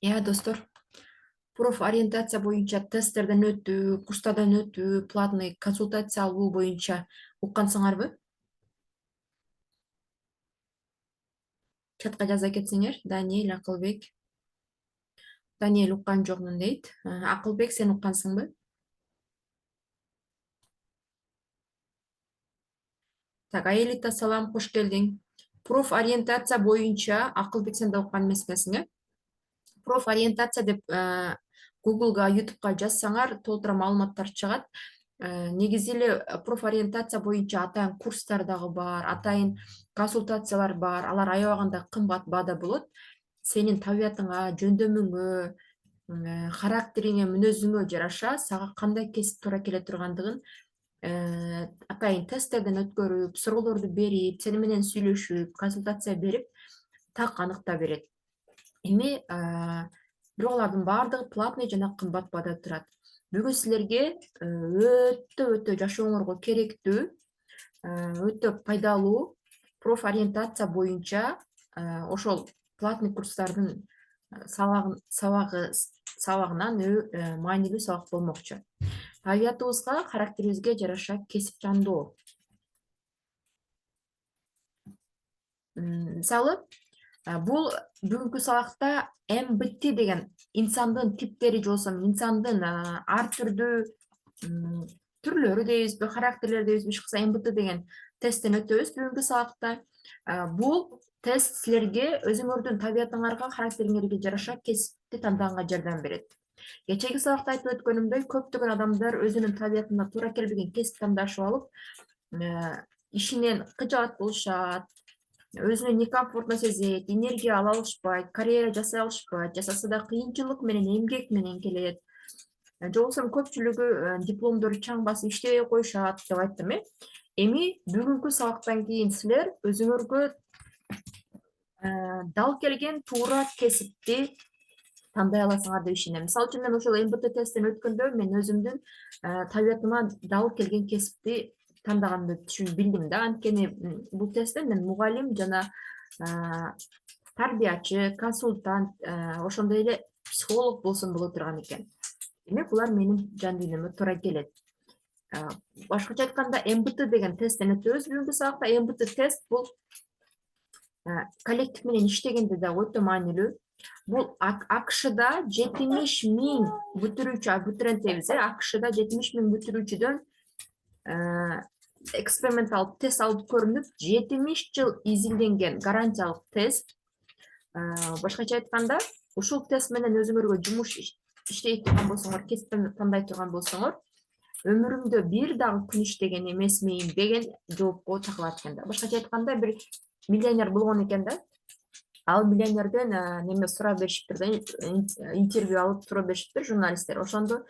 Достор, профориентация боюнча тесттерден өтүү, курстардан өтүү, платный консультация алуу боюнча уккансыңарбы? Чатка жаза кетсеңер, Даниэль, Акылбек. Даниэль уккан жокмун дейт. Акылбек, сен уккансыңбы? Так, Аэлита, салам, кош келдиң. Профориентация боюнча Акылбек, сен да уккан эмеспесиң, э? Профориентация деп Google'га, YouTube'га жазсаңар, толтура маалыматтар чыгат. Негизи эле профориентация боюнча атайын курстар дагы бар, атайын консультациялар бар. Алар аябаганда кымбат баада болот. Сенин табиятыңа, жөндөмүңө, характериңе, мүнөзүңө жараша сага кандай кесип туура келе тургандыгын атайын тесттерден өткөрүп, суроолорду берип, сени менен сүйлөшүп, консультация берип, так аныктап берет. Эми бирок алардын баардыгы платный жана кымбат баада турат. Бүгүн силерге өтө жашооңорго керектүү, өтө пайдалуу профориентация боюнча ошол платный курстардын сабагынан маанилүү сабак болмокчу. Табиятыбызга, характерибизге жараша кесип тандоо. Мисалы, бул бүгүнкү сабакта МБТ деген инсандын типтери же болбосо инсандын ар түрдүү түрлөрү дейбизби, характерлери дейбизби, иш кылса МБТ деген тесттен өтөбүз бүгүнкү сабакта. Бул тест силерге өзүңөрдүн табиятыңарга, характериңерге жараша кесипти тандаганга жардам берет. Кечээги сабакта айтып өткөнүмдөй, көптөгөн адамдар өзүнүн табиятына туура келбеген кесип тандашып алып, ишинен кыжаат болушат, өзүнө некомфортно сезет, энергия ала алышпайт, карьера жасай алышпайт, жасаса да кыйынчылык менен, эмгек менен келет. Же болбосо көпчүлүгү дипломдору чаң басып иштебей коюшат деп айттым, э. Эми бүгүнкү сабактан кийин силер өзүңөргө дал келген туура кесипти тандай аласыңар деп ишенем. Мисалы үчүн мен ошол МБТ тесттен өткөндө мен өзүмдүн табиятыма дал келген кесипти тандаганымды билдим да. Анткени бул тесттен мен мугалим жана тарбиячы, консультант, ошондой эле психолог болсом боло турган экен. Демек, булар менин жан дүйнөмө туура келет. Башкача айтканда, МБТ деген тесттен өтөбүз бүгүнкү сабакта. МБТ тест бул коллектив менен иштегенде да өтө маанилүү. Бул АКШда 70 миң бүтүрүүчү, абитуриент дейбиз, АКШда 70 миң бүтүрүүчүдөн эксперименталдык тест алып көрүнүп, 70 жыл изилденген гарантиялык тест. Башкача айтканда, ушул тест менен өзүңөргө жумуш иштей турган болсоңор, кесип тандай турган болсоңор, өмүрүмдө бир дагы күн иштеген эмесмин деген жоопко такылат экен да. Башкача айтканда, бир миллионер болгон экен да. Ал миллионерден неме сурап беришиптир да, интервью алып сурап беришиптир журналисттер. Ошондо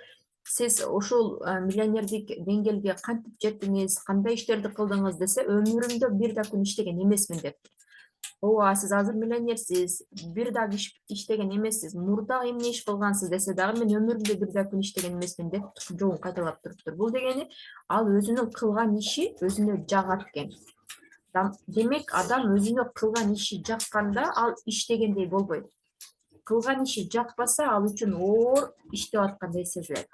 сиз ушул миллионердик деңгээлге кантип жеттиңиз, кандай иштерди кылдыңыз десе, өмүрүмдө бир да күн иштеген эмесмин деп. Ооба, сиз азыр миллионерсиз, бир дагы иштеген эмессиз, мурда эмне иш кылгансыз десе дагы, мен өмүрүмдө бир да күн иштеген эмесмин деп жообун кайталап туруптур. Бул дегени ал өзүнүн кылган иши өзүнө жагат экен. Демек, адам өзүнө кылган иши жакканда ал иштегендей болбойт. Кылган иши жакпаса, ал үчүн оор иштеп аткандай сезилет.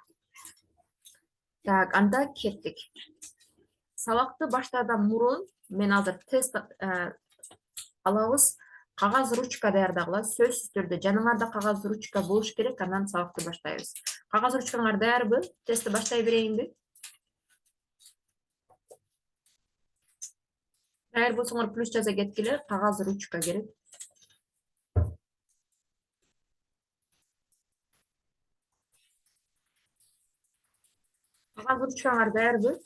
Так, анда кеттик. Сабакты баштаардан мурун мен азыр тест алабыз. Кагаз ручка даярдагыла, сөзсүз түрдө жаныңарда кагаз ручка болуш керек, андан сабакты баштайбыз. Кагаз ручкаңар даярбы? Тестти баштай берейинби? Даяр болсоңор плюс жаза кеткиле, кагаз ручка керек. Кагаз ручкаңар даярбы?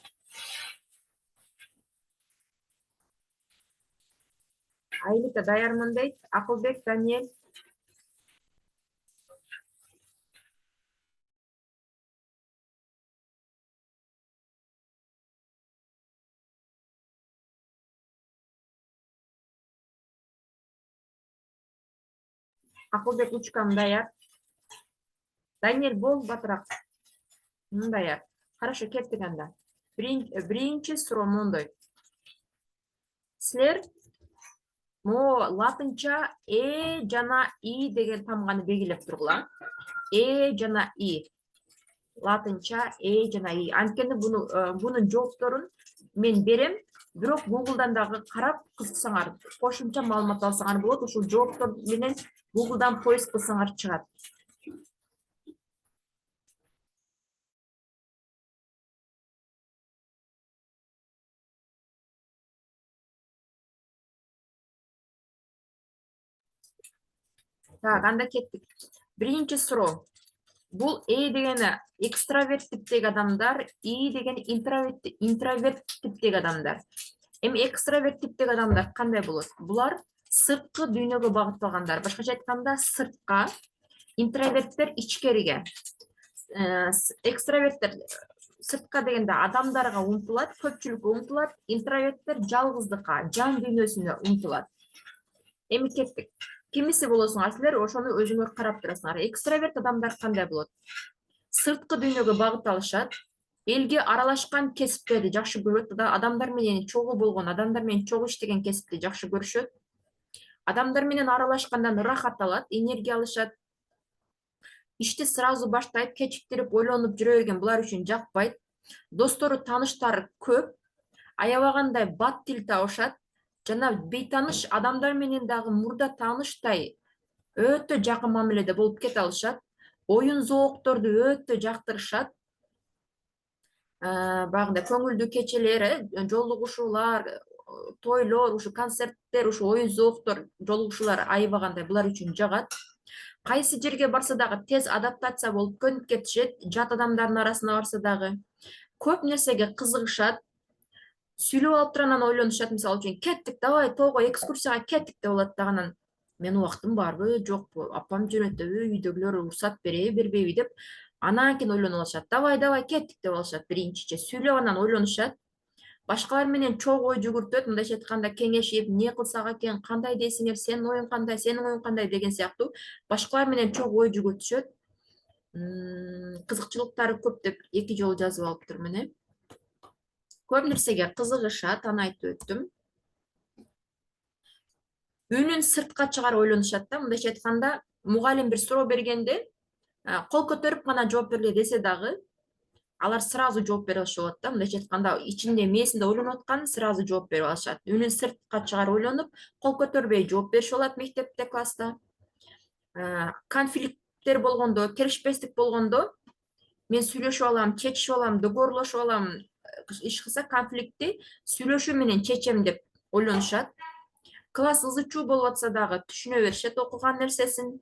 Айлыка даярмын дейт. Акылбек, Даниэль. Акылбек, ручкам даяр. Даниэль, бол батыраак. Даяр. Хорошо, кеттик анда. Биринчи суроо мондой. Силер Могу латынча жана и деген тамганы белгилеп тургула. Жана и. Латынча жана и. Анткени бунун жоопторун мен берем. Бирок Google'дан дагы карап кызыксаңар, кошумча маалымат алсаңар болот. Ушул жооптор менен Google'дан поиск кылсаңар чыгат. Так, анда кеттик. Биринчи суроо. Бул дегени экстраверт типтеги адамдар, и дегени интроверт типтеги адамдар. Эми экстраверт типтеги адамдар кандай болот? Булар сырткы дүйнөгө багытталгандар. Башкача айтканда сыртка, интроверттер ичкериге. Экстраверттер сыртка дегенде адамдарга умтулат, көпчүлүккө умтулат, интроверттер жалгыздыкка, жан дүйнөсүнө умтулат. Эми кеттик. Кимиси болосуңар силер ошону өзүңөр карап турасыңар. Экстраверт адамдар кандай болот? Сырткы дүйнөгө багытталышат, элге аралашкан кесиптерди жакшы көрөт, адамдар менен чогуу болгон, адамдар менен чогуу иштеген кесипти жакшы көрүшөт. Адамдар менен аралашкандан ырахат алат, энергия алышат. Ишти сразу баштайт, кечиктирип ойлонуп жүрө берген булар үчүн жакпайт. Достору, тааныштары көп, аябагандай бат тил табышат. Жана бейтаныш адамдар менен дагы мурда тааныштай өтө жакын мамиледе болуп кете алышат. Оюн зоокторду өтө жактырышат. Багында көңүлдүү кечелер, жолугушуулар, тойлор, ушу концерттер, ушу оюн зооктор, жолугушуулар аябагандай булар үчүн жагат. Кайсы жерге барса дагы тез адаптация болуп көнүп кетишет, жат адамдардын арасына барса дагы. Көп нерсеге кызыгышат. Сүйлөп алып туруп анан ойлонушат, мисалы үчүн кеттик, давай тоого экскурсияга кеттик деп болот дагы. Мен убактым барбы, жокпу, апам жөнөтөбү, үйдөгүлөр уруксат береби, бербейби деп анан кийин ойлонуп алышат. Давай кеттик деп алышат биринчиче. Сүйлөп анан ойлонушат. Башкалар менен чогуу ой жүгүртөт, мындайча айтканда кеңешип, эмне кылсак экен, кандай дейсиңер, сенин оюң кандай, сенин оюң кандай деген сыяктуу башкалар менен чогуу ой жүгүртүшөт. Кызыкчылыктары көп деп эки жолу жазып алыптырмын мына. Көп нерсеге кызыгышат, аны айтып өттүм. Үнүн сыртка чыгарып ойлонушат да, мындайча айтканда, мугалим бир суроо бергенде, кол көтөрүп гана жооп бергиле десе дагы, алар сразу жооп бере алышып болот да, мындайча айтканда, ичинде мээсинде ойлонуп атканын сразу жооп берип алышат. Үнүн сыртка чыгарып ойлонуп, кол көтөрбөй жооп беришип алат мектепте, класста. Конфликттер болгондо, келишпестик болгондо, мен сүйлөшүп алам, чечишип алам, договорлошуп алам, иш кылса конфликтти сүйлөшүү менен чечем деп ойлонушат. Класс ызы чуу болуп атса дагы түшүнө беришет окуган нерсесин.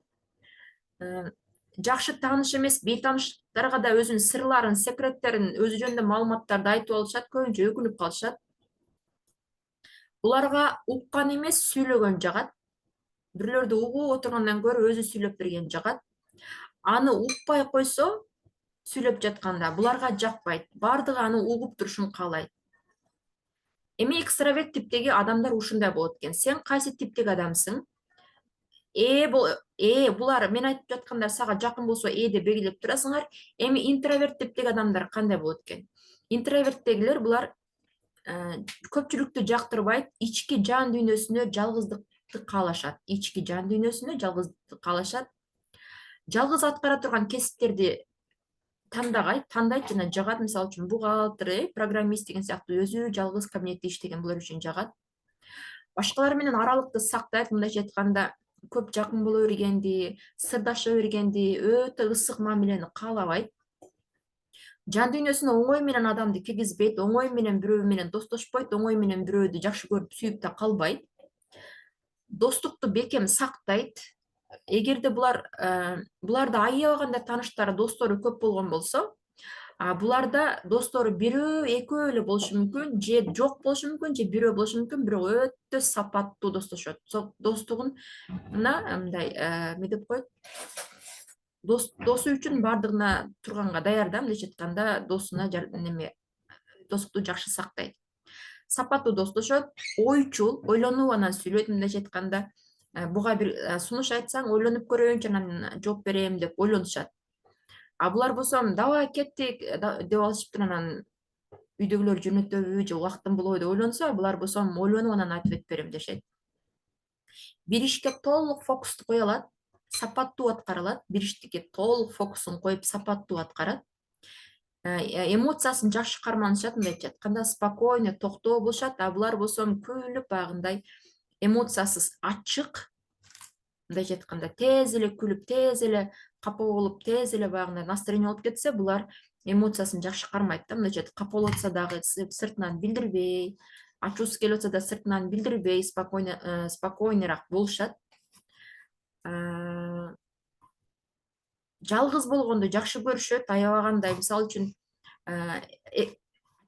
Жакшы тааныш эмес бейтаныштарга да өзүнүн сырларын, секреттерин, өзү жөнүндө маалыматтарды айтып алышат, көбүнчө өкүнүп калышат. Буларга уккан эмес, сүйлөгөн жагат. Бирлөрдү угуп отургандан көрө өзү сүйлөп берген жагат. Аны укпай койсо, сүйлөп жатканда буларга жакпайт. Бардыгы аны угуп турушун каалайт. Эми экстраверт типтеги адамдар ушундай болот экен. Сен кайсы типтеги адамсың? Булар мен айтып жаткандар сага жакын болсо деп белгилеп турасыңар. Эми интроверт типтеги адамдар кандай болот экен? Интроверттегилер булар көпчүлүктү жактырбайт, ички жан дүйнөсүнө жалгыздыкты каалашат. Ички жан дүйнөсүнө жалгыздыкты каалашат. Жалгыз аткара турган кесиптерди тандайт жана жагат. Мисалы үчүн бухгалтер, программист деген сыяктуу өзү жалгыз кабинетте иштеген булар үчүн жагат. Башкалар менен аралыкты сактайт, мындайча айтканда, көп жакын боло бергенди, сырдаша бергенди, өтө ысык мамилени каалабайт. Жан дүйнөсүнө оңой менен адамды киргизбейт, оңой менен бирөө менен достошпойт, оңой менен бирөөдү жакшы көрүп сүйүп да калбайт. Достукту бекем сактайт. Эгерде буларда аябагандай тааныштары, достору көп болгон болсо, буларда достору бирөө, экөө эле болушу мүмкүн, же жок болушу мүмкүн, же бирөө болушу мүмкүн, бирок өтө сапаттуу достошот. Достугуна мындай эмне деп коет? Досу үчүн бардыгына турганга даяр да, мындайча айтканда, досуна достукту жакшы сактайт. Сапаттуу достошот, ойчул, ойлонуп анан сүйлөйт, мындайча айтканда, буга бир сунуш айтсаң, ойлонуп көрөйүнчү анан жооп берем деп ойлонушат. Булар болсо давай кеттик деп алышыптыр, анан үйдөгүлөр жөнөтөбү же убактым болобу деп ойлонсо, булар болсо ойлонуп анан айтып берем дешет. Бир ишке толук фокусту кое алат, сапаттуу аткара алат. Бир иштике толук фокусун коюп сапаттуу аткарат. Эмоциясын жакшы карманышат, мындай айтканда спокойно, токтоо болушат, а булар болсо күлүп баягындай эмоциясыз, ачык, мындай айтканда тез эле күлүп, тез эле капа болуп, тез эле баягындай настроение болуп кетсе, булар эмоциясын жакшы кармайт да. Мындайча капа болуп атса дагы сыртынан билдирбей, ачуусу келип атса да сыртынан билдирбей, спокойныраак болушат. Жалгыз болгонду жакшы көрүшөт, аябагандай. Мисалы үчүн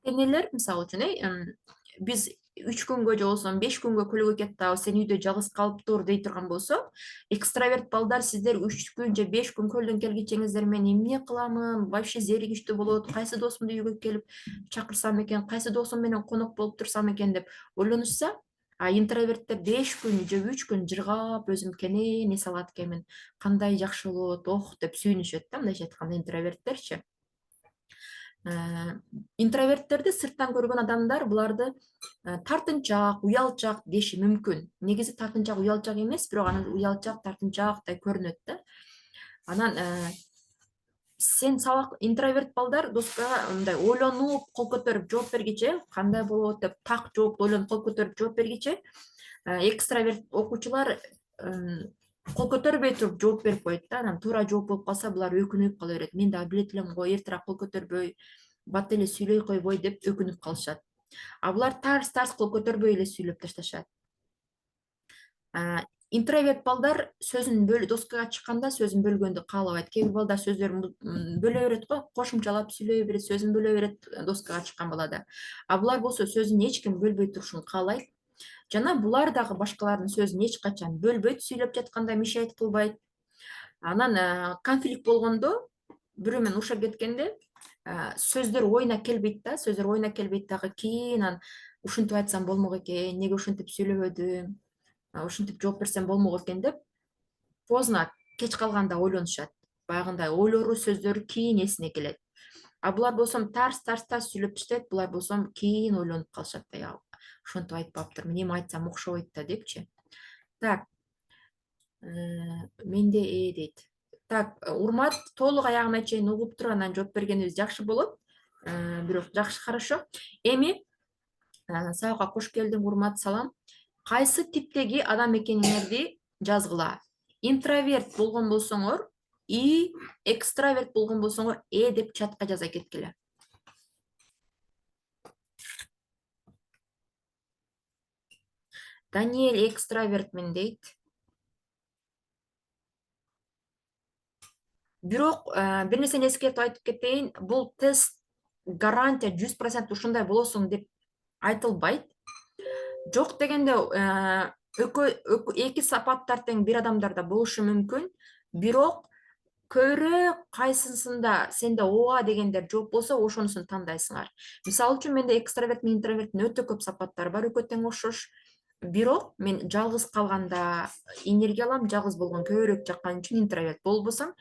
энелер, мисалы үчүн, биз 3 күнгө же болбосо 5 күнгө көлгө кетип атабыз, сен үйдө жалгыз калып тур дей турган болсо, экстраверт балдар сиздер 3 күн же 5 күн көлдөн келгичеңиздер мен эмне кыламын, вообще зеригиштүү болот, кайсы досумду үйгө келип чакырсам экен, кайсы досум менен конок болуп турсам экен деп ойлонушса, а интроверттер 5 күн же 3 күн жыргап өзүм кенен эс алат экенмин, кандай жакшы болот, ох деп сүйүнүшөт да, мындайча айтканда интроверттерчи. Интроверттерди сырттан көргөн адамдар буларды тартынчаак, уялчаак деши мүмкүн. Негизи тартынчаак, уялчаак эмес, бирок анан уялчаак, тартынчаактай көрүнөт да. Анан сен сабак интроверт балдар доскага мындай ойлонуп, кол көтөрүп жооп бергиче, кандай болот деп так жооп ойлонуп кол көтөрүп жооп бергиче, экстраверт окуучулар кол көтөрбөй туруп жооп берип коет да. Анан туура жооп болуп калса, булар өкүнүп кала берет. Мен дагы билет элем го, эртерээк кол көтөрбөй, бат эле сүйлөй койбой деп өкүнүп калышат. А булар тарс кол көтөрбөй эле сүйлөп ташташат. Интроверт балдар сөзүн доскага чыкканда сөзүн бөлгөндү каалабайт. Кээ бир балдар сөздөрүн бөлө берет го, кошумчалап сүйлөй берет, сөзүн бөлө берет доскага чыккан балада. А булар болсо сөзүн эч ким бөлбөй турушун каалайт. Жана булар дагы башкалардын сөзүн эч качан бөлбөйт, сүйлөп жатканда мешайт кылбайт. Анан конфликт болгондо, бирөө менен урушуп кеткенде, сөздөр оюна келбейт да, сөздөр оюна келбейт дагы. Кийин анан ушинтип айтсам болмок экен, эмнеге ушинтип сүйлөбөдүм, ушинтип жооп берсем болмок экен деп поздно, кеч калганда ойлонушат. Баягындай ойлору, сөздөрү кийин эсине келет. А булар болсо тарс сүйлөп таштайт, булар болсо кийин ойлонуп калышат да, ушинтип айтпаптырмын, эми айтсам окшобойт да депчи. Так, менде дейт. Так, урмат, толук аягына чейин угуп туруп анан жооп бергенибиз жакшы болот. Бирок жакшы, хорошо. Эми сабакка кош келдиң, урмат, салам. Кайсы типтеги адам экениңерди жазгыла. Интроверт болгон болсоңор И, экстраверт болгон болсоңор деп чатка жаза кеткиле. Даниэль экстравертмин дейт. Бирок бир нерсени эскертип айтып кетейин, бул тест гарантия 100% ушундай болосуң деп айтылбайт. Жок дегенде эки сапаттар тең бир адамдарда болушу мүмкүн, бирок көбүрөөк кайсысында сенде ооба дегендер жооп болсо, ошонусун тандайсыңар. Мисалы үчүн менде экстраверт менен интроверттин өтө көп сапаттары бар, экөө тең окшош. Бирок мен жалгыз калганда энергия алам, жалгыз болгон көбүрөөк жаккан үчүн интроверт болбосом,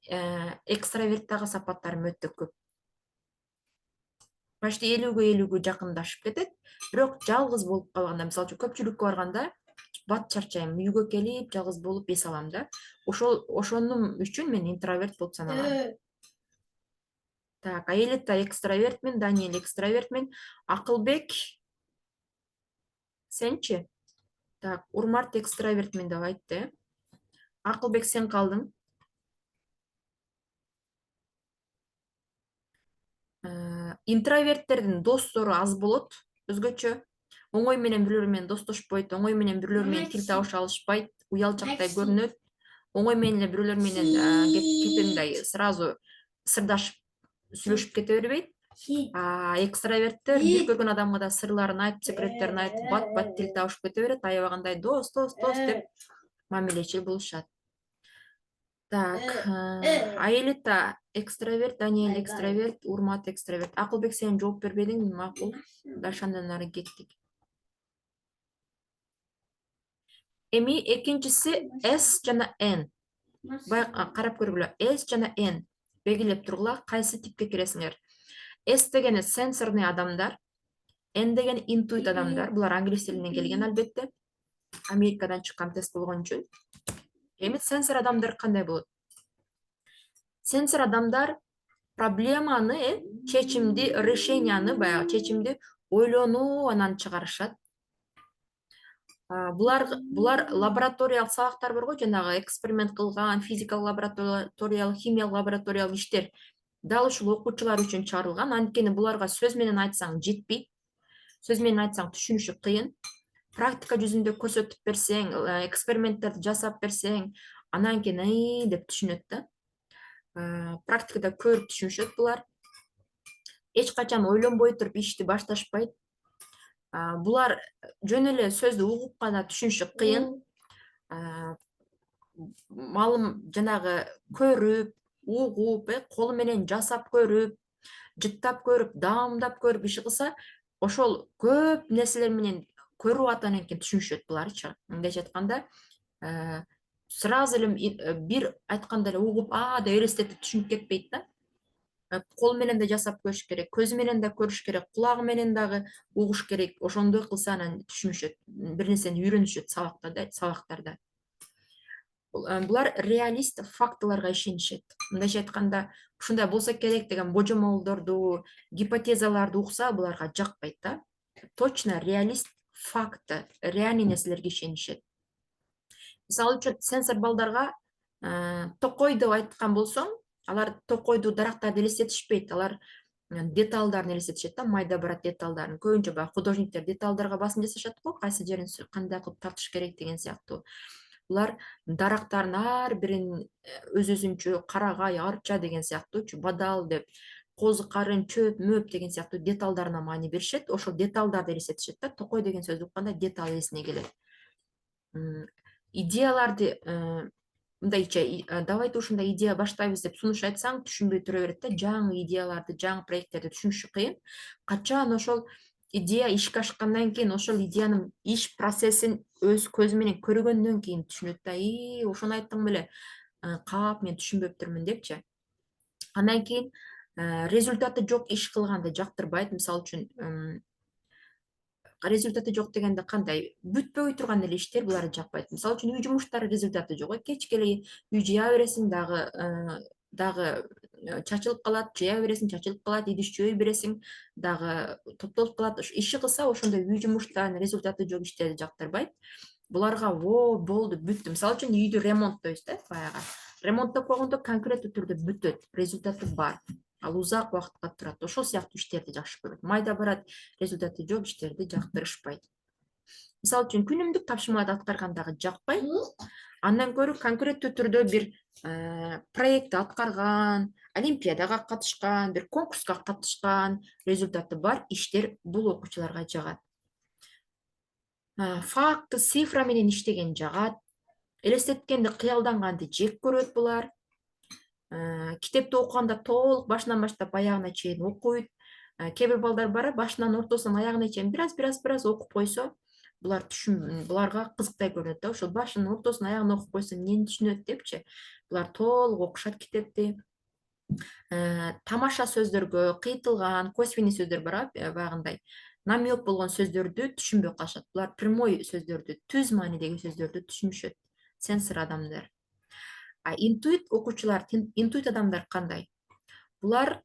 экстраверттагы сапаттарым өтө көп. Почти 50-50 жакындашып кетет. Бирок жалгыз болуп калганда, мисалы үчүн көпчүлүккө барганда бат чарчайм, үйгө келип жалгыз болуп эс алам да. Ошонун үчүн мен интроверт болуп саналам. Так, Аэлита экстравертмин, Даниэль экстравертмин, Акылбек сенчи? Так, Урмат экстравертмин деп айтты. Акылбек, сен калдың. Интроверттердин достору аз болот, өзгөчө. Оңой менен бирлөр менен достошпойт, оңой менен бирлөр менен тил табыша алышпайт, уялчактай көрүнөт. Оңой менен эле бирлөр менен кепеңдей сразу сырдашып сүйлөшүп кете бербейт. Экстраверттер бир көргөн адамга да сырларын айтып, секреттерин айтып, бат тил табышып кете берет, аябагандай дос деп мамилечил болушат. Так, Аэлита экстраверт, Даниэль экстраверт, Урмат экстраверт. Акылбек, сен жооп бербедиң, макул. Дальше андан ары кеттик. Эми экинчиси S жана N. Карап көргүлө. S жана N белгилеп тургула, кайсы типке киресиңер. S дегени сенсорный адамдар, N деген интуит адамдар. Булар англис тилинен келген албетте. Америкадан чыккан тест болгон үчүн. Эми сенсор адамдар кандай болот? Сенсор адамдар проблеманы, чечимди, решенияны, баягы чечимди ойлонуу анан чыгарышат. Булар лабораториялык сабактар бар го, жанагы эксперимент кылган, физикалык лабораториялык, химиялык лабораториялык иштер дал ушул окуучулар үчүн чыгарылган. Анткени буларга сөз менен айтсаң жетпейт. Сөз менен айтсаң түшүнүшү кыйын. Практика жүзүндө көрсөтүп берсең, эксперименттерди жасап берсең, анан кийин деп түшүнөт да. Практикада көрүп түшүнүшөт булар. Эч качан ойлонбой туруп ишти башташпайт. Булар жөн эле сөздү угуп гана түшүнүшү кыйын. Малым жанагы көрүп, угуп, колу менен жасап көрүп, жыттап көрүп, даамдап көрүп иш кылса, ошол көп нерселер менен көрүп атынан кийин түшүнүшөт буларчы. Мындайча айтканда, сразу эле бир айтканда эле угуп, деп элестетип түшүнүп кетпейт да. Кол менен да жасап көрүш керек, көз менен да көрүш керек, кулагы менен дагы угуш керек. Ошондой кылса анан түшүнүшөт. Бир нерсени үйрөнүшөт сабактарда. Булар реалист фактыларга ишенишет. Мындайча айтканда, ушундай болсо керек деген божомолдорду, гипотезаларды укса, буларга жакпайт да. Точно реалист, факты, реальный нерселерге ишенишет. Мисалы үчүн сенсор балдарга токой деп айткан болсоң, алар токойду, дарактарды элестетишпейт. Алар деталдарын элестетишет да, майда барат деталдарын. Көбүнчө баягы художниктер деталдарга басым жасашат го, кайсы жерин кандай кылып тартыш керек деген сыяктуу. Булар дарактардын ар бирин өз-өзүнчө карагай, арча деген сыяктуучу, бадал деп, козу карын, чөп, мөп деген сыяктуу деталдарына маани беришет. Ошол деталдарды элестетишет да. Токой деген сөздү укканда деталь эсине келет. Идеяларды мындайча, давайте ушундай идея баштайбыз деп сунуш айтсаң, түшүнбөй тура берет да. Жаңы идеяларды, жаңы проекттерди түшүнүшү кыйын. Качан ошол идея ишке ашкандан кийин, ошол идеянын иш процессин өз көзү менен көргөндөн кийин түшүнөт да. Ошону айттың беле, кап мен түшүнбөптүрмүн депчи. Андан кийин результаты жок иш кылганды жактырбайт. Мисалы үчүн, результаты жок дегенде кандай? Бүтпөй турган эле иштер буларды жакпайт. Мисалы үчүн үй жумуштары результаты жок. Кечке эле үй жыя бересиң, дагы чачылып калат, жыя бересиң, чачылып калат, идиш жөө бересиң, дагы топтолуп калат. Иши кылса, ошондой үй жумуштарынын результаты жок иштерди жактырбайт. Буларга болду, бүттү. Мисалы үчүн үйдү ремонттойбуз да, баягы. Ремонттоп койгондо конкреттүү түрдө бүтөт, результаты бар. Ал узак убакытка турат. Ошол сыяктуу иштерди жакшы көрөт. Майда барат, результаты жок иштерди жактырышпайт. Мисалы үчүн күнүмдүк тапшырмаларды аткаргандагы жакпайт. Андан көрө конкреттүү түрдө бир проектти аткарган, олимпиадага катышкан, бир конкурска катышкан, результаты бар иштер бул окуучуларга жагат. Факты, цифра менен иштеген жагат. Элестеткенди, кыялданганды жек көрөт булар. Китепти окуганда толук башынан баштап аягына чейин окуйт. Кээ бир балдар бар, башынан ортосунан аягына чейин бираз окуп койсо, буларга кызыктай көрүнөт да. Ошол башынан ортосунан аягына окуп койсо эмнени түшүнөт депчи. Булар толук окушат китепти. Тамаша сөздөргө, кыйтылган, косвенный сөздөр бар, баягындай намек болгон сөздөрдү түшүнбөй калышат. Булар прямой сөздөрдү, түз маанидеги сөздөрдү түшүнүшөт. Сенсор адамдар. Интуит окуучулар, интуит адамдар кандай? Булар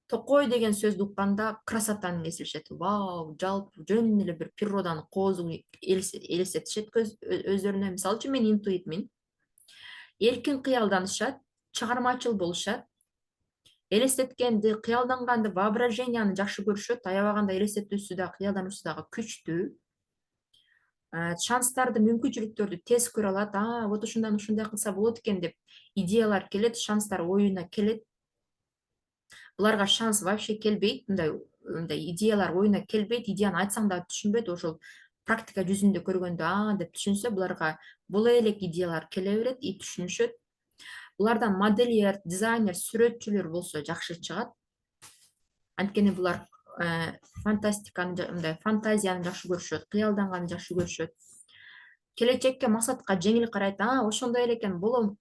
токой деген сөздү укканда красотаны эслешет. Вау, жалпы жөн эле бир природаны, коозун элестетишет өздөрүнө. Мисалы үчүн мен интуитмин. Эркин кыялданышат, чыгармачыл болушат. Элестеткенди, кыялданганды, воображенияны жакшы көрүшөт. Аябаганда элестетүүсү да, кыялдануусу дагы күчтүү. Шанстарды, мүмкүнчүлүктөрдү тез көрө алат. Вот ушундан ушундай кылса болот экен деп идеялар келет, шанстар оюна келет. Буларга шанс вообще келбейт, мындай идеялар оюна келбейт, идеяны айтсаң да түшүнбөйт. Ошол практика жүзүндө көргөндө деп түшүнсө, буларга боло элек идеялар келе берет, түшүнүшөт. Булардан модельер, дизайнер, сүрөтчүлөр болсо жакшы чыгат. Анткени булар фантастиканы, мындай фантазияны жакшы көрүшөт, кыялданганды жакшы көрүшөт. Келечекке, максатка жеңил карайт. Ошондой эле экен, болом,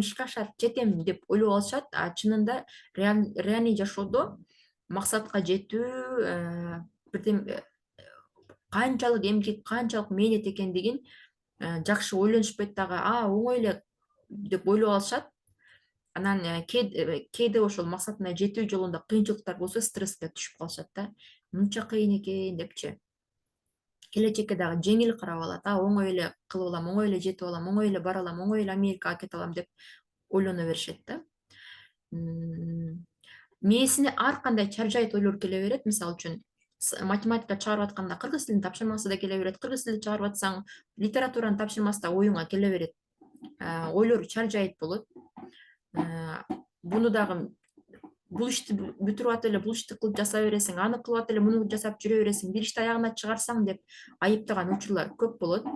ишке ашат, жетем деп ойлоп алышат. Чынында реальный жашоодо максатка жетүү, канчалык эмгек, канчалык мээнет экендигин жакшы ойлонушпайт дагы. Оңой эле деп ойлоп алышат. Анан кээде ошол максатына жетүү жолунда кыйынчылыктар болсо стресске түшүп калышат да. Мынча кыйын экен депчи. Келечекке дагы жеңил карап алат. Оңой эле кылып алам, оңой эле жетип алам, оңой эле бара алам, оңой эле Америкага кете алам деп ойлоно беришет да. Мээсине ар кандай чаржайт ойлор келе берет. Мисалы үчүн математика чыгарып атканда кыргыз тилинин тапшырмасы да келе берет. Кыргыз тилин чыгарып атсаң, литературанын тапшырмасы да оюңа келе берет. Ойлор чаржайт болот. Буну дагы бул ишти бүтүрүп атып эле бул ишти кылып жасай бересиң, аны кылып атып эле муну жасап жүрө бересиң, бир ишти аягына чыгарсаң деп айыптаган учурлар көп болот.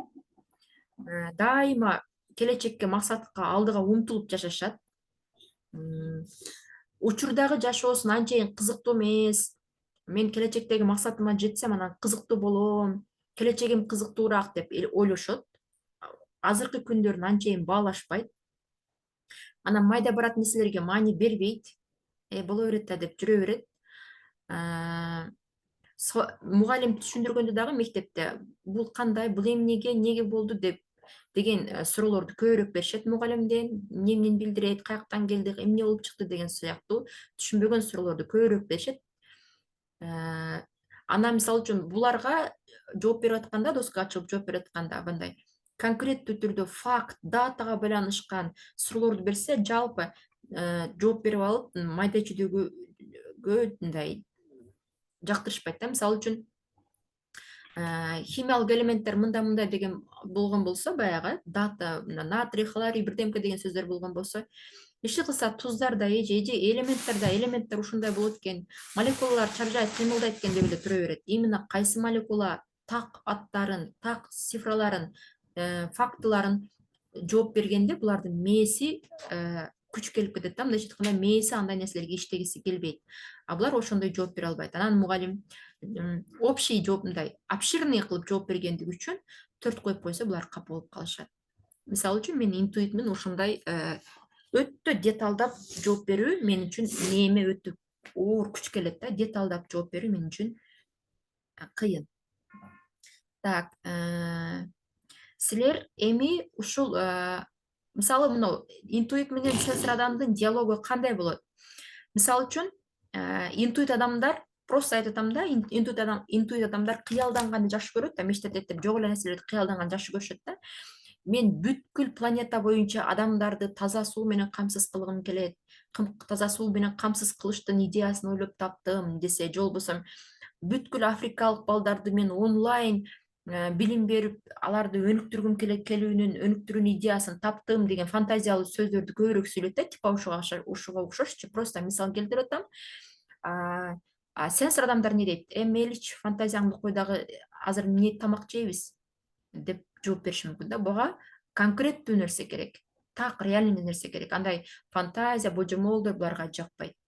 Дайыма келечекке, максатка, алдыга умтулуп жашашат. Учурдагы жашоосун анчейин кызыктуу эмес. Мен келечектеги максатыма жетсем, анан кызыктуу болом, келечегим кызыктуураак деп ойлошот. Азыркы күндөрүн анчейин баалашпайт. Анан майда барат нерселерге маани бербейт. Боло берет да деп жүрө берет. Мугалим түшүндүргөндө дагы мектепте бул кандай, бул эмнеге болду деген суроолорду көбүрөөк беришет мугалимден. Эмнени билдирет, каяктан келди, эмне болуп чыкты деген сыяктуу түшүнбөгөн суроолорду көбүрөөк беришет. Анан мисалы үчүн буларга жооп берип атканда, доска ачылып жооп берип атканда мындай конкреттүү түрдө факт, датага байланышкан суроолорду берсе, жалпы жооп берип алып, майда чүйдөгө мындай жактырышпайт да. Мисалы үчүн химиялык элементтер мындай деген болгон болсо, баягы дата, натрий, хлорий, бирдемке деген сөздөр болгон болсо, иши кылса туздардай же элементтер ушундай болот экен, молекулалар чаржайт, кыймылдайт экен деп эле тура берет. Именно кайсы молекула так аттарын, так цифраларын, фактыларын жооп бергенде булардын мээси күч келип кетет да. Мындайча айтканда, мээси андай нерселерге иштегиси келбейт. Булар ошондой жооп бере албайт. Анан мугалим общий жооп, мындай обширный кылып жооп бергендиги үчүн 4 коюп койсо, булар капа болуп калышат. Мисалы үчүн мен интуитмин, ушундай өтө деталдап жооп берүү мен үчүн мээме өтө оор күч келет да. Деталдап жооп берүү мен үчүн кыйын. Так, силер эми ушул мисалы мына интуит менен сенсор адамдын диалогу кандай болот? Мисалы үчүн интуит адамдар, просто айтып атам да, интуит адамдар кыялданганды жакшы көрөт да, мечтать этип жок эле нерселерди кыялданганды жакшы көрүшөт да. Мен бүткүл планета боюнча адамдарды таза суу менен камсыз кылгым келет, таза суу менен камсыз кылыштын идеясын ойлоп таптым десе, же болбосо бүткүл африкалык балдарды мен онлайн билим берип, аларды өнүктүрүүнүн идеясын таптым деген фантазиялуу сөздөрдү көбүрөөк сүйлөт да, типа ушуга окшошчу. Просто мисал келтирип атам. Сенсор адамдар не дейт? Мейличи, фантазияңды кой, дагы азыр эмне тамак жейбиз деп жооп бериши мүмкүн да. Буга конкреттүү нерсе керек, так реальный нерсе керек. Андай фантазия, божомолдор буларга жакпайт.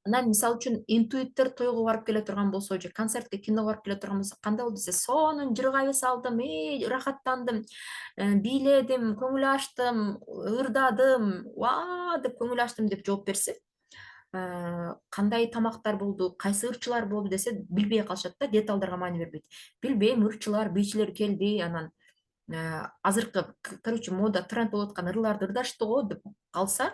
Анан мисалы үчүн интуиттер тойго барып келе турган болсо, же концертке, киного барып келе турган болсо, кандай болду десе, сонун жыргай салдым, рахаттандым, бийледим, көңүл ачтым, ырдадым, деп көңүл ачтым деп жооп берсе, кандай тамактар болду, кайсы ырчылар болду десе, билбей калышат да, деталдарга маани бербейт. Билбейм, ырчылар, бийчилер келди, анан азыркы, короче, мода, тренд болуп аткан ырларды ырдашты го деп калса,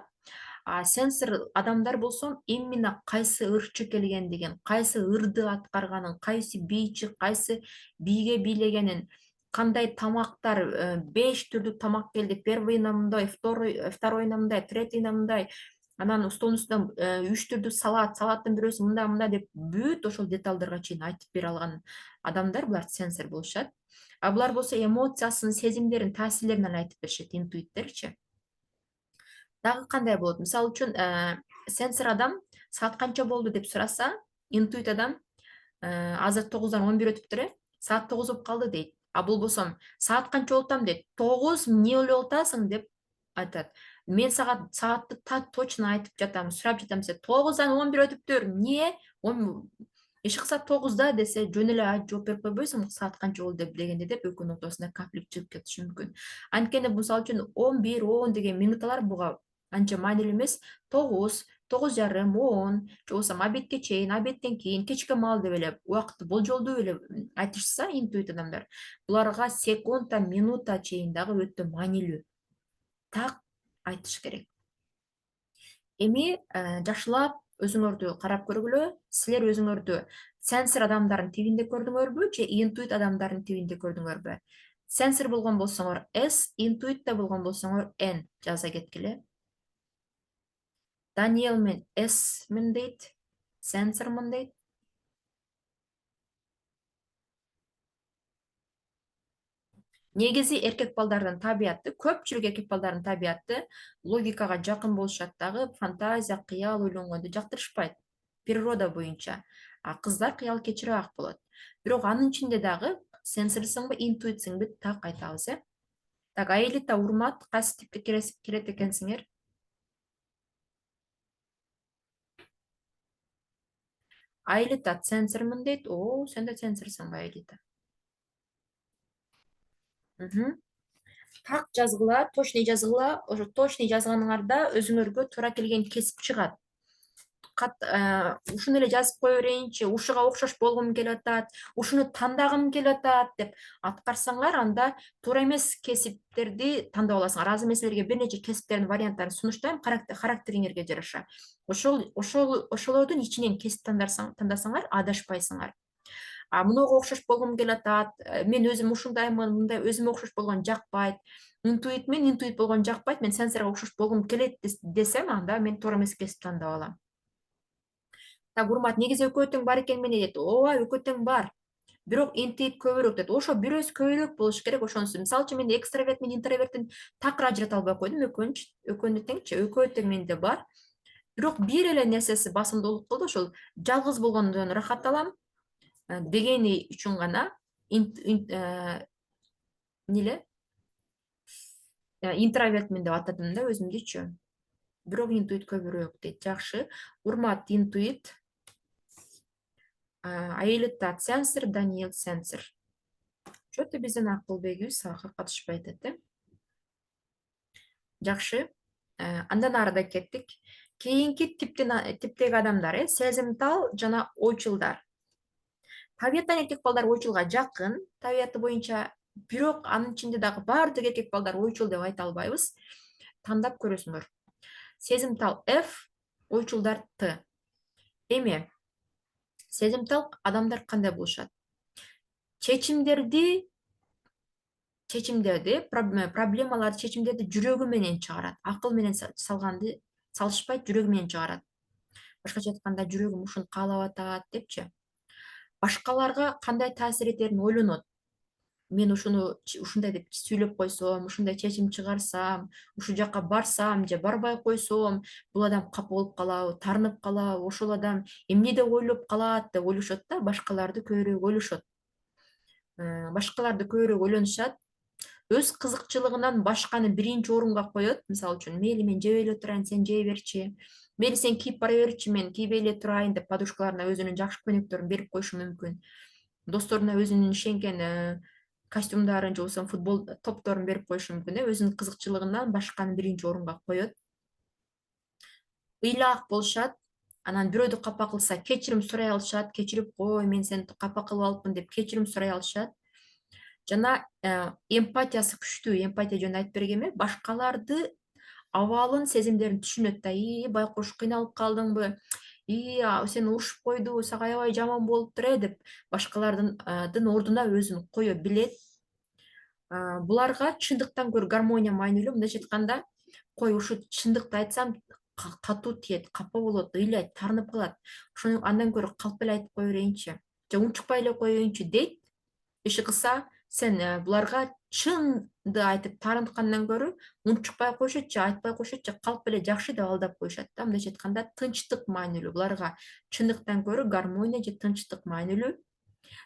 сенсор адамдар болсо, именно кайсы ырчы келгендигин, кайсы ырды аткарганын, кайсы бийчи, кайсы бийге бийлегенин, кандай тамактар, 5 түрдүү тамак келди, первыйына мындай, второйуна мындай, третийине мындай, анан столдун үстүнө 3 түрдүү салаттын бирөөсү мындай деп бүт ошол деталдарга чейин айтып бере алган адамдар, булар сенсор болушат. Булар болсо эмоциясын, сезимдерин, таасирлерин эле айтып беришет, интуиттерчи. Дагы кандай болот? Мисалы үчүн, сенсор адам саат канча болду деп сураса, интуит адам азыр 9-дан 11 өтүптүр, саат 9 болуп калды дейт. Бул болсо саат канча болуп атам дейт. 9 эмне ойлоп атасың деп айтат. Мен саатты точно айтып жатам, сурап жатам десе, 9-дан 11 өтүптүр. Эмне? Иш кылса 9-да десе, жөн эле жооп берип койбойсуңбу саат канча болду дегенде деп экөөнүн ортосунда конфликт чыгып кетиши мүмкүн. Анткени мисалы үчүн 11, 10 деген минуталар буга анча маанилүү эмес. 9, 9:30, 10 же болбосо обедке чейин, обедтен кийин, кечке маал деп эле убакытты болжолдуу эле айтышса интуит адамдар, буларга секунда, минута чейин дагы өтө маанилүү. Так айтыш керек. Эми жакшылап өзүңөрдү карап көргүлө. Силер өзүңөрдү сенсор адамдардын тибинде көрдүңөрбү же интуит адамдардын тибинде көрдүңөрбү? Сенсор болгон болсоңор S, интуитта болгон болсоңор N жаза кеткиле. Даниэл мен S мен дейт, сенсормун дейт. Негизи эркек балдардын табияты, көпчүлүк эркек балдардын табияты логикага жакын болушат дагы, фантазия, кыял ойлонгонду жактырышпайт природа боюнча. А кыздар кыял кечиреак болот. Бирок анын ичинде дагы сенсорсуңбу, интуитсиңби так айтабыз, э? Так, Аэлита, урмат, кайсы типке кирет экенсиңер? Аэлита сенсормун дейт. О, сен да сенсорсуңбу, Аэлита? Так жазгыла, точный жазгыла. Ошо точный жазганыңарда өзүңөргө туура келген кесип чыгат. Ушуну эле жазып кое берейинчи, ушуга окшош болгум келип атат, ушуну тандагым келип атат деп аткарсаңар, анда туура эмес кесиптерди тандап аласыңар. Азыр мен силерге бир нече кесиптердин варианттарын сунуштайм, характериңерге жараша. Ошолордун ичинен кесип тандасаңар, адашпайсыңар. Мынуга окшош болгум келип атат, мен өзүм ушундаймын, мындай өзүмө окшош болгон жакпайт. Интуит болгон жакпайт, мен сенсорго окшош болгум келет десем, анда мен туура эмес кесип тандап алам. Так, урмат, негизи экөө тең бар экен эмне дейт? Ооба, экөө тең бар. Бирок интуит көбүрөөк дейт. Ошо бирөөсү көбүрөөк болуш керек, ошонусу. Мисалы үчүн мен экстраверт менен интроверттин такыр ажырата албай койдум, экөөнү теңчи, экөө тең менде бар. Бирок бир эле нерсеси басымдуулук кылды, ошол жалгыз болгондон ырахат алам дегени үчүн гана эмнеле интроверт мен деп атадым да өзүмдүчү. Бирок интуит көбүрөөк дейт. Жакшы. Урмат, интуит. Аэлита сенсор, Даниэл сенсор. Чөтө биздин акылбегибиз сага катышпай атат, э? Жакшы. Андан арыда кеттик. Кийинки типтеги адамдар, сезимтал жана ойчулдар. Табияттан эркек балдар ойчулга жакын, табияты боюнча, бирок анын ичинде дагы баардык эркек балдар ойчул деп айта албайбыз. Тандап көрөсүңөр. Сезимтал F, ойчулдар T. Эми сезимтал адамдар кандай болушат? Чечимдерди, проблемаларды, чечимдерди жүрөгү менен чыгарат. Акыл менен салышпайт, жүрөгү менен чыгарат. Башкача айтканда, жүрөгүм ушуну каалап атат депчи. Башкаларга кандай таасир этерин ойлонот. Мен ушундай деп сүйлөп койсом, ушундай чечим чыгарсам, ушул жака барсам же барбай койсом, бул адам капа болуп калабы, таарынып калабы, ошол адам эмне деп ойлоп калат деп ойлошот да, башкаларды көбүрөөк ойлошот. Башкаларды көбүрөөк ойлонушат. Өз кызыкчылыгынан башканы биринчи орунга коет. Мисалы үчүн, мейли мен жебей эле турайын, сен жей берчи. Мейли сен кийип бара берчи, мен кийбей эле турайын деп подушкаларына өзүнүн жакшы көйнөктөрүн берип коюшу мүмкүн. Досторуна өзүнүн ишенген костюмдарын же болбосо футбол топторун берип коюшу мүмкүн, өзүнүн кызыкчылыгынан башканы биринчи орунга коет. Ыйлаак болушат. Анан бирөөдү капа кылса, кечирим сурай алышат. Кечирип кой, мен сени капа кылып алыпмын деп кечирим сурай алышат. Жана эмпатиясы күчтүү, эмпатия жөнүндө айтып бергенми, башкаларды абалын, сезимдерин түшүнөт да. Байкуш, кыйналып калдыңбы? Сени урушуп койдубу, сага аябай жаман болуптур, деп башкалардын ордуна өзүн кое билет. Буларга чындыктан көрө гармония маанилүү. Мындайча айтканда, кой, ушу чындыкты айтсам катуу тиет, капа болот, ыйлайт, таарынып калат. Ошону андан көрө калп эле айтып кое берейинчи, же унчукпай эле коеюнчу дейт. Иши кылса, сен буларга чынды айтып таарынткандан көрө унчукпай коюшучу, айтпай коюшучу, калп эле жакшы деп алдап коюшат да. Мындайча айтканда, тынчтык маанилүү. Буларга чындыктан көрө гармония же тынчтык маанилүү.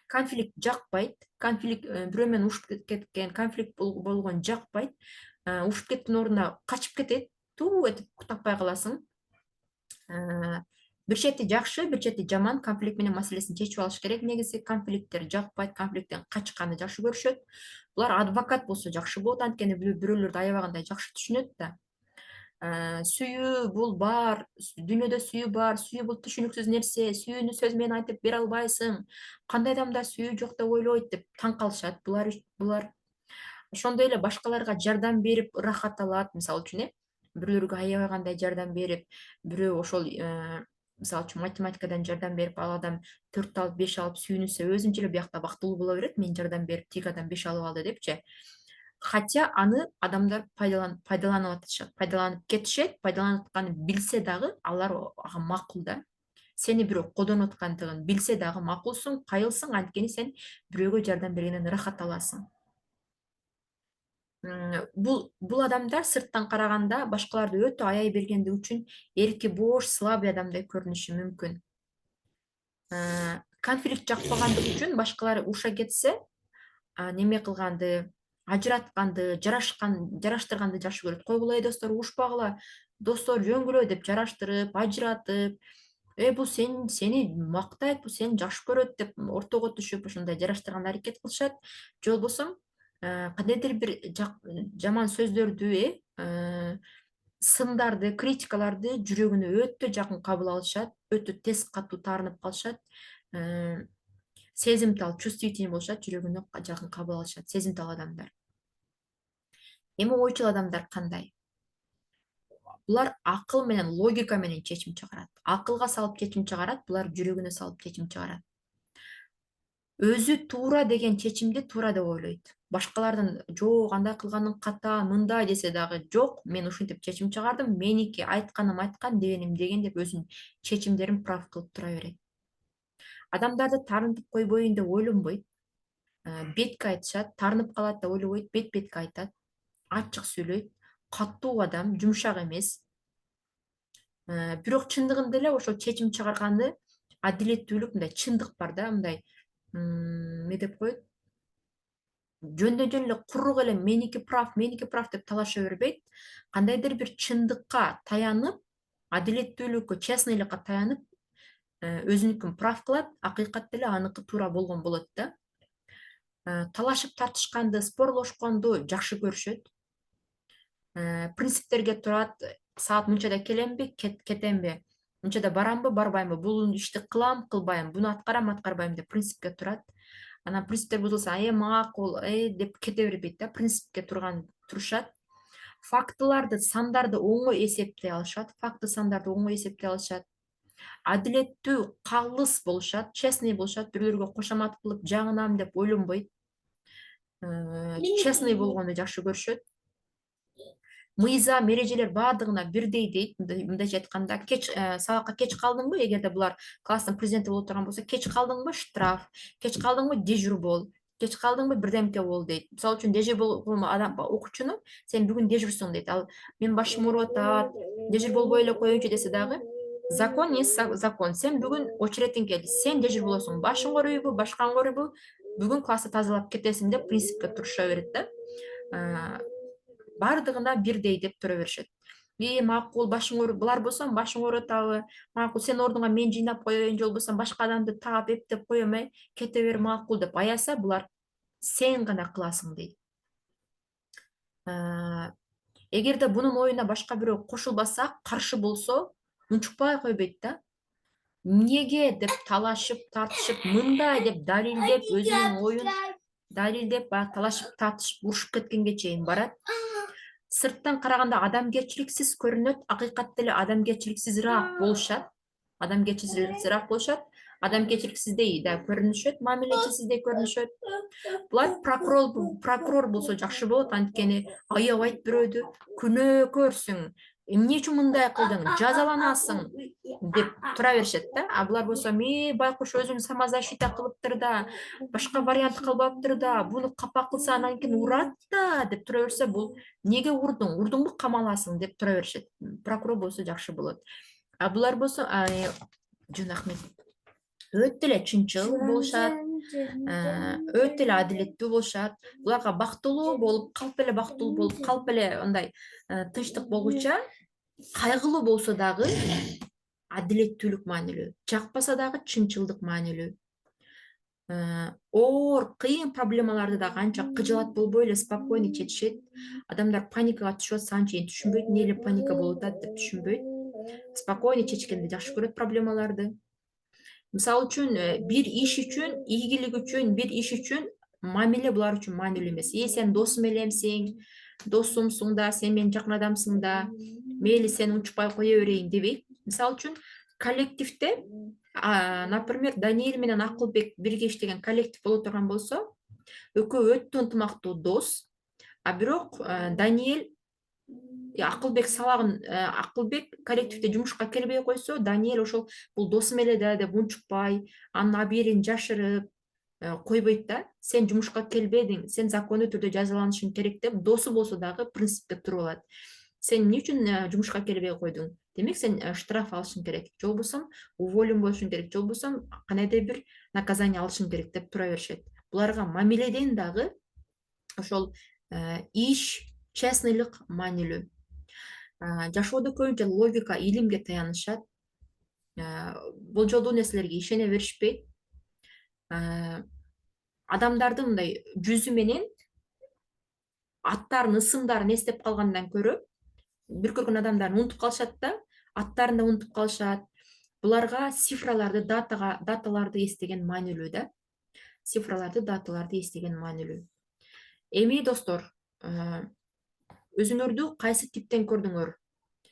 Конфликт жакпайт. Конфликт бирөө менен урушуп кеткен, конфликт болгон жакпайт. Урушуп кеткен ордуна качып кетет, туу этип таппай каласың. Бир чети жакшы, бир чети жаман. Конфликт менен маселесин чечип алыш керек. Негизи конфликттер жакпайт, конфликттен качканды жакшы көрүшөт. Булар адвокат болсо жакшы болот, анткени бирөөлөрдү аябагандай жакшы түшүнөт да. Сүйүү бул бар, дүйнөдө сүйүү бар, сүйүү бул түшүнүксүз нерсе, сүйүүнү сөз менен айтып бере албайсың. Кандай адамдар сүйүү жок деп ойлойт деп таң калышат. Булар ошондой эле башкаларга жардам берип ырахат алат, мисалы үчүн бирөөлөргө аябай кандай жардам берип, бирөө ошол мисалы үчүн математикадан жардам берип, ал адам 4 алып, 5 алып сүйүнүшсө, өзүнчө эле биякта бактылуу боло берет. Мен жардам берип, тиги адам 5 алып алды депчи. Хотя аны адамдар пайдаланып атышат, пайдаланып кетишет, пайдаланып атканын билсе дагы алар ага макул да. Сени бирөө колдонуп аткандыгын билсе дагы макулсуң, кайылсың, анткени сен бирөөгө жардам бергенден ырахат аласың. Бул адамдар сырттан караганда башкаларды өтө аяй бергендиги үчүн эрки бош, слабый адамдай көрүнүшү мүмкүн. Конфликт жакпагандыгы үчүн башкалар уруша кетсе, неме кылганды, ажыратканды, жараштырганды жакшы көрөт. Койгула достор, урушпагыла, достор жөнгүлө деп жараштырып, ажыратып, бул сени мактайт, бул сени жакшы көрөт деп ортого түшүп, ошондой жараштырганга аракет кылышат. Же болбосо кандайдыр бир жаман сөздөрдү, сындарды, критикаларды жүрөгүнө өтө жакын кабыл алышат, өтө тез катуу таарынып калышат. Сезимтал, чувствительный болушат, жүрөгүнө жакын кабыл алышат, сезимтал адамдар. Эми ойчул адамдар кандай? Булар акыл менен, логика менен чечим чыгарат. Акылга салып чечим чыгарат, булар жүрөгүнө салып чечим чыгарат. Өзү туура деген чечимди туура деп ойлойт. Башкалардын жок, андай кылганың ката, мындай десе дагы жок, мен ушинтип чечим чыгардым, меники айтканым айткан, дегеним деген деп өзүнүн чечимдерин прав кылып тура берет. Адамдарды таарынтып койбоюн деп ойлонбойт. Бетке айтышат, таарынып калат деп ойлобойт, бет-бетке айтат, ачык сүйлөйт, катуу адам, жумшак эмес. Бирок чындыгында эле ошол чечим чыгарганы адилеттүүлүк, мындай чындык бар да, мындай эмне деп коет? Жөндөн жөн эле куру эле меники прав деп талаша бербейт. Кандайдыр бир чындыкка таянып, адилеттүүлүккө, честныйлыкка таянып, өзүнүкүн прав кылат, акыйкатта эле аныкы туура болгон болот да. Талашып тартышканды, спорлошконду жакшы көрүшөт. Принциптерге турат, саат мынчада келемби, кетемби, мынчада барамбы, барбаймбы, бул ишти кылам, кылбайм, буну аткарам, аткарбайм деп принципке турат. Анан принциптер бузулса, макул, деп кете бербейт да, принципке турушат. Фактыларды, сандарды оңой эсептей алышат, факты, сандарды оңой эсептей алышат. Адилеттүү, калыс болушат, честный болушат, бирөөлөргө кошомат кылып жаңынам деп ойлонбойт. Честный болгонду жакшы көрүшөт. Мыйзам, эрежелер баардыгына бирдей дейт. Мындайча айтканда, сабакка кеч калдыңбы, эгерде булар класстын президенти болуп турган болсо, кеч калдыңбы штраф, кеч калдыңбы дежур бол, кеч калдыңбы бирдемке бол дейт. Мисалы үчүн дежур болгон адам окуучуну сен бүгүн дежурсуң дейт. Ал мен башым ооруп атат, дежур болбой эле коеюнчу десе дагы, закон есть закон. Сен бүгүн очередиң келди, сен дежур болосуң. Башың ооруйбу, башкаң ооруйбу, бүгүн классты тазалап кетесиң деп принципке туруша берет да. Баардыгына бирдей деп тура беришет. Макул, башың ооруп, булар болсо башың ооруп атабы, макул, сен ордуңа мен жыйнап коеюн, же болбосо башка адамды таап эптеп коем, кете бер, макул деп аяса, булар сен гана кыласың дейт. Эгерде бунун оюна башка бирөө кошулбаса, каршы болсо, унчукпай койбойт да. Эмнеге деп талашып, тартышып, мындай деп далилдеп, өзүнүн оюн далилдеп, талашып, тартышып, урушуп кеткенге чейин барат. Сырттан караганда адамгерчиликсиз көрүнөт, акыйкатта эле адамгерчиликсизирээк болушат. Адамгерчиликсиздей да көрүнүшөт, мамилечисиздей көрүнүшөт. Булар прокурор болсо жакшы болот, анткени аябайт бирөөдү, күнөөкөрсүң, эмне үчүн мындай кылдың, жазаланасың деп тура беришет да. А булар болсо, байкуш өзүн самозащита кылыптыр да, башка вариант калбаптыр да, буну капа кылса анан кийин урат да деп тура берсе, бул неге урдуңбу, камаласың деп тура беришет. Прокурор болсо жакшы болот. А булар болсо, жөн рахмет, өтө эле чынчыл болушат, өтө эле адилеттүү болушат. Буларга бактылуу болуп, калп эле андай тынчтык болгуча, кайгылуу болсо дагы адилеттүүлүк маанилүү, жакпаса дагы чынчылдык маанилүү. оор кыйын проблемаларды да канча кыжылат болбой эле спокойно чечишет. Адамдар паникага түшүп атса анчейин түшүнбөйт, эмне эле паника болуп атат деп түшүнбөйт. Спокойно чечкенди жакшы көрөт проблемаларды. Мисалы үчүн бир иш үчүн, ийгилик үчүн, бир иш үчүн мамиле булар үчүн маанилүү эмес. Сен досум элемсиң, досумсуң да, сен менин жакын адамсың да, мейли сени унчукпай кое берейин дебейт. Мисалы үчүн коллективде, например, Даниэль менен Акылбек бирге иштеген коллектив боло турган болсо, экөө өтө ынтымактуу дос. А бирок Даниэль Акылбек сабагын Акылбек коллективде жумушка келбей койсо, Даниэль ошол бул досум эле да деп унчукпай, анын абийирин жашырып койбойт да. Сен жумушка келбедиң, сен закондуу түрдө жазаланышың керек деп досу болсо дагы принципте туруп алат. Сен эмне үчүн жумушка келбей койдуң? Демек сен штраф алышың керек, же болбосо уволен болушуң керек, же болбосо кандайдыр бир наказание алышың керек деп тура беришет. Буларга мамиледен дагы ошол иш, честныйлык маанилүү. Жашоодо көбүнчө логика, илимге таянышат. Болжолдуу нерселерге ишене беришпейт. Адамдардын мындай жүзү менен аттарын, ысымдарын эстеп калгандан көрө бир көргөн адамдарын унутуп калышат да, аттарын да унутуп калышат. Буларга цифраларды, даталарды эстеген маанилүү да. Цифраларды, даталарды эстеген маанилүү. Эми достор, өзүңөрдү кайсы типтен көрдүңөр?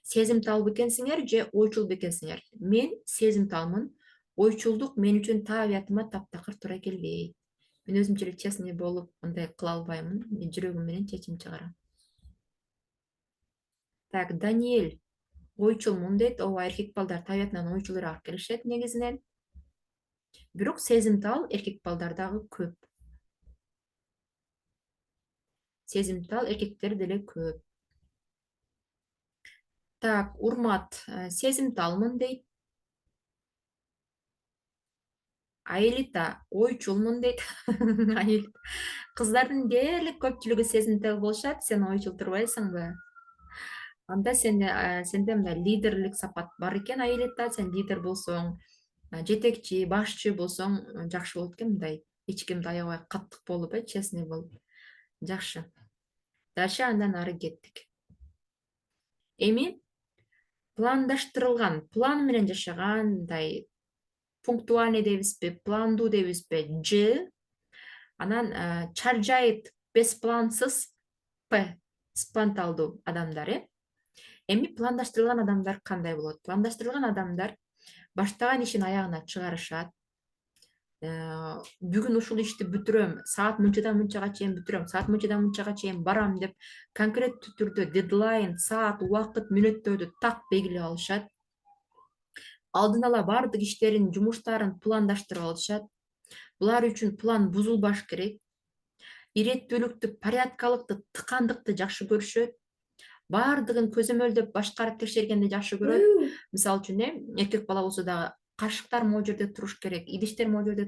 Сезимтал бекенсиңер же ойчул бекенсиңер? Мен сезимталмын. Ойчулдук мен үчүн табиятыма таптакыр туура келбейт. Мен өзүмчө эле честный болуп, мындай кыла албаймын. Мен жүрөгүм менен чечим чыгарам. Так, Даниэль ойчулмун дейт. Ооба, эркек балдар табиятынан ойчулураак келишет негизинен. Бирок сезимтал эркек балдар дагы көп. Сезимтал эркектер деле көп. Так, Урмат сезимталмын дейт. Аэлита ойчулмун дейт. Кыздардын дээрлик көпчүлүгү сезимтал болушат, сен ойчул турбайсыңбы? Анда сенде мындай лидерлик сапат бар экен, Аэлита, сен лидер болсоң, жетекчи, башчы болсоң жакшы болот экен, мындай эч кимди аябай каттык болуп, честный болуп. Жакшы. Дальше андан ары кеттик. Эми пландаштырылган, план менен жашаган, мындай пунктуальный дейбизби, пландуу дейбизби, Ж. Анан чаржайт бесплансыз, П. Спонталдуу адамдар. Эми пландаштырылган адамдар кандай болот? Пландаштырылган адамдар баштаган ишин аягына чыгарышат. Бүгүн ушул ишти бүтүрөм, саат мынчадан мынчага чейин бүтүрөм, саат мынчадан мынчага чейин барам деп конкреттүү түрдө дедлайн, саат, убакыт, мүнөттөрдү так белгилеп алышат. Алдын ала баардык иштерин, жумуштарын пландаштырып алышат. Булар үчүн план бузулбаш керек. Иреттүүлүктү, порядкалыкты, тыкандыкты жакшы көрүшөт. Баардыгын көзөмөлдөп, башкарып текшергенди жакшы көрөт. Мисалы үчүн эркек бала болсо дагы кашыктар могу жерде туруш керек, идиштер могу жерде